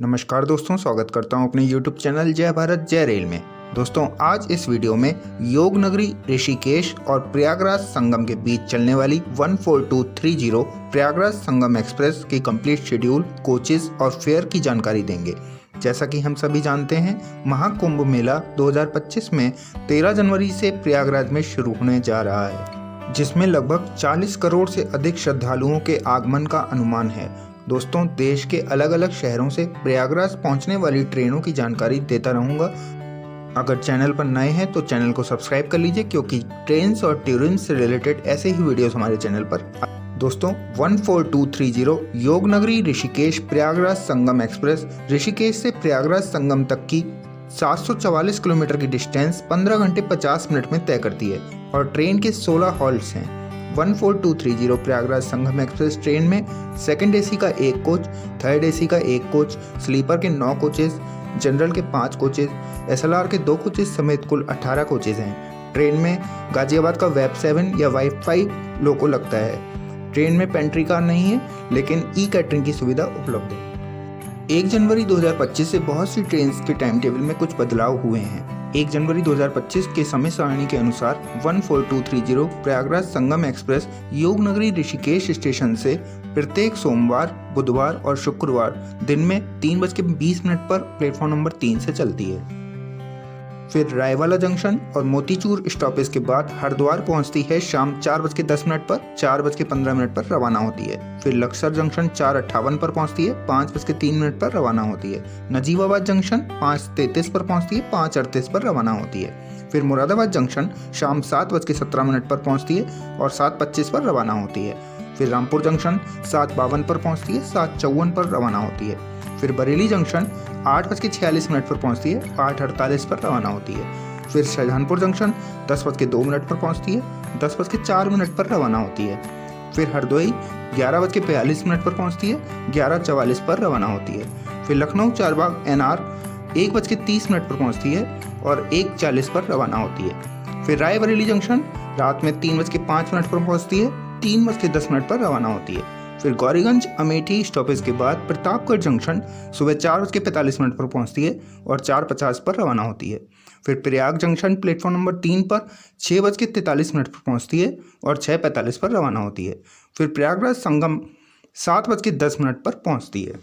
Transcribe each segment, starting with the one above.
नमस्कार दोस्तों, स्वागत करता हूं अपने YouTube चैनल जय भारत जय रेल में। दोस्तों, आज इस वीडियो में योग नगरी ऋषिकेश और प्रयागराज संगम के बीच चलने वाली 14230 प्रयागराज संगम एक्सप्रेस की कंप्लीट शेड्यूल, कोचेस और फेयर की जानकारी देंगे। जैसा कि हम सभी जानते हैं, महाकुंभ मेला 2025 में 13 जनवरी से प्रयागराज में शुरू होने जा रहा है, जिसमें लगभग 40 करोड़ से अधिक श्रद्धालुओं के आगमन का अनुमान है। दोस्तों, देश के अलग अलग शहरों से प्रयागराज पहुंचने वाली ट्रेनों की जानकारी देता रहूंगा। अगर चैनल पर नए हैं तो चैनल को सब्सक्राइब कर लीजिए, क्योंकि ट्रेन्स और टूरिज्म से रिलेटेड ऐसे ही वीडियोस हमारे चैनल पर। दोस्तों, 14230 योग नगरी ऋषिकेश प्रयागराज संगम एक्सप्रेस ऋषिकेश से प्रयागराज संगम तक की 744 किलोमीटर की डिस्टेंस 15 घंटे 50 मिनट में तय करती है और ट्रेन के 16 हॉल्ट्स हैं। 14230 प्रयागराज संगम एक्सप्रेस ट्रेन में सेकंड एसी का 1 कोच, थर्ड एसी का 1 कोच, स्लीपर के 9 कोचेस, जनरल के 5 कोचेस, एसएलआर के 2 कोचेस समेत कुल 18 कोचेस हैं। ट्रेन में गाजियाबाद का वेब 7 या वाईफाई लोगो लगता है। ट्रेन में पेंट्री कार नहीं है, लेकिन ई कैटरिंग की सुविधा उपलब्ध है। 1 जनवरी 2025 से बहुत सी ट्रेन के टाइम टेबल में कुछ बदलाव हुए हैं। 1 जनवरी 2025 के समय सारणी के अनुसार 14230 प्रयागराज संगम एक्सप्रेस योग नगरी ऋषिकेश स्टेशन से प्रत्येक सोमवार, बुधवार और शुक्रवार दिन में 3:20 पर प्लेटफॉर्म नंबर 3 से चलती है। फिर रायवाला जंक्शन और मोतीचूर स्टॉपेज के बाद हरिद्वार पहुंचती है शाम 4:10 पर, 4:15 पर रवाना होती है। फिर लक्सर जंक्शन 4:58 पर पहुंचती है, 5:03 पर रवाना होती है। नजीबाबाद जंक्शन 5:33 पर पहुंचती है, 5:38 पर रवाना होती है। फिर मुरादाबाद जंक्शन शाम 7:17 पर पहुंचती है और 7:25 पर रवाना होती है। फिर रामपुर जंक्शन 7:52 पर पहुंचती है, 7:54 पर रवाना होती है। फिर बरेली जंक्शन 8:46 पर पहुंचती है, 8:48 पर रवाना होती है। फिर शाहजहानपुर जंक्शन 10:02 पर पहुंचती है, 10:04 पर रवाना होती है। फिर हरदोई 11:42 पर पहुंचती है, 11:44 पर रवाना होती है। फिर लखनऊ चारबाग एनआर 1:30 पर पहुंचती है और 1:40 पर रवाना होती है। फिर रायबरेली जंक्शन रात में 3:05 पर पहुंचती है, 3:10 पर रवाना होती है। फिर गौरीगंज अमेठी स्टॉपेज के बाद प्रतापगढ़ जंक्शन सुबह 4:45 पर पहुंचती है और 4:50 पर रवाना होती है। फिर प्रयाग जंक्शन प्लेटफॉर्म नंबर 3 पर 6:43 पर पहुंचती है और 6:45 पर रवाना होती है। फिर प्रयागराज संगम 7:10 पर पहुंचती है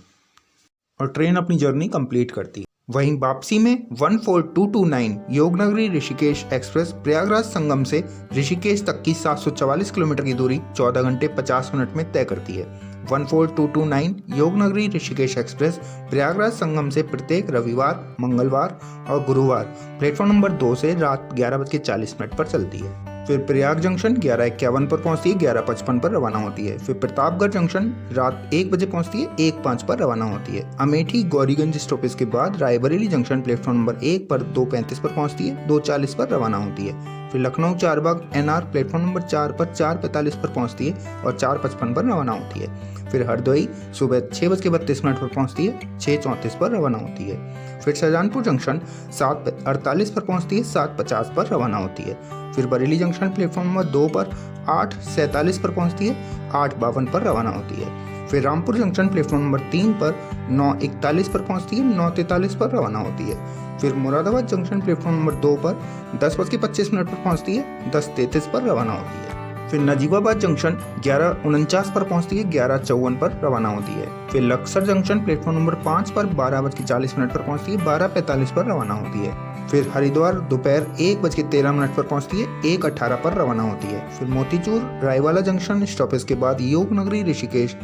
और ट्रेन अपनी जर्नी कंप्लीट करती है। वहीं वापसी में 14229 योगनगरी ऋषिकेश एक्सप्रेस प्रयागराज संगम से ऋषिकेश तक की 744 किलोमीटर की दूरी 14 घंटे 50 मिनट में तय करती है। 14229 योगनगरी ऋषिकेश एक्सप्रेस प्रयागराज संगम से प्रत्येक रविवार, मंगलवार और गुरुवार प्लेटफॉर्म नंबर 2 से रात 11:40 पर चलती है। फिर प्रयाग जंक्शन 11:51 पर पहुंचती है, 11:55 पर रवाना होती है। फिर प्रतापगढ़ जंक्शन रात 1 बजे पहुंचती है, 1:05 पर रवाना होती है। अमेठी गौरीगंज स्टॉपेज के बाद रायबरेली जंक्शन प्लेटफॉर्म नंबर 1 पर 2:35 पर पहुंचती है, 2:40 पर रवाना होती है। फिर Lucknow Charbagh NR platform number 4 पर 4:45 पर पहुंचती है और 4:55 पर रवाना होती है। फिर हरदोई सुबह 6:32 पर पहुंचती है, 6:34 पर रवाना होती है। फिर शाहजहानपुर जंक्शन 7:48 पर पहुंचती है, 7:50 पर रवाना होती है। फिर बरेली जंक्शन प्लेटफॉर्म नंबर 2 पर 8:47 पर पहुंचती है, 8:52 पर रवाना होती है। फिर रामपुर जंक्शन प्लेटफॉर्म नंबर 3 पर 9:41 पर पहुंचती है, 9:43 पर रवाना होती है। फिर मुरादाबाद जंक्शन प्लेटफॉर्म नंबर 2 पर 10:25 पर पहुंचती है, 10:33 पर रवाना होती है। फिर नजीबाबाद जंक्शन 11:49 पर पहुंचती है, 11:54 पर रवाना होती है। फिर लक्सर जंक्शन प्लेटफॉर्म नंबर 5 पर 12:40 पर पहुंचती है, 12:45 पर रवाना होती है। फिर हरिद्वार दोपहर 1:13 पर पहुंचती है, 1:18 पर रवाना होती है। फिर मोतीचूर रायवाला जंक्शन स्टॉपेज के बाद योग नगरी ऋषिकेश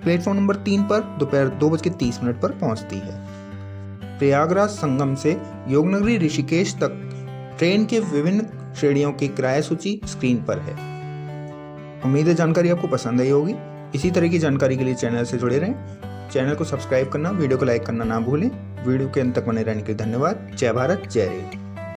प्लेटफॉर्म नंबर 3 पर दोपहर 2:30 पर पहुंचती है। प्रयागराज संगम से योगनगरी ऋषिकेश तक ट्रेन के विभिन्न श्रेणियों की किराया सूची स्क्रीन पर है। उम्मीद है जानकारी आपको पसंद आई होगी। इसी तरह की जानकारी के लिए चैनल से जुड़े रहें। चैनल को सब्सक्राइब करना, वीडियो को लाइक करना ना भूलें। वीडियो के अंत तक बने रहने के लिए धन्यवाद। जय भारत जय रेल।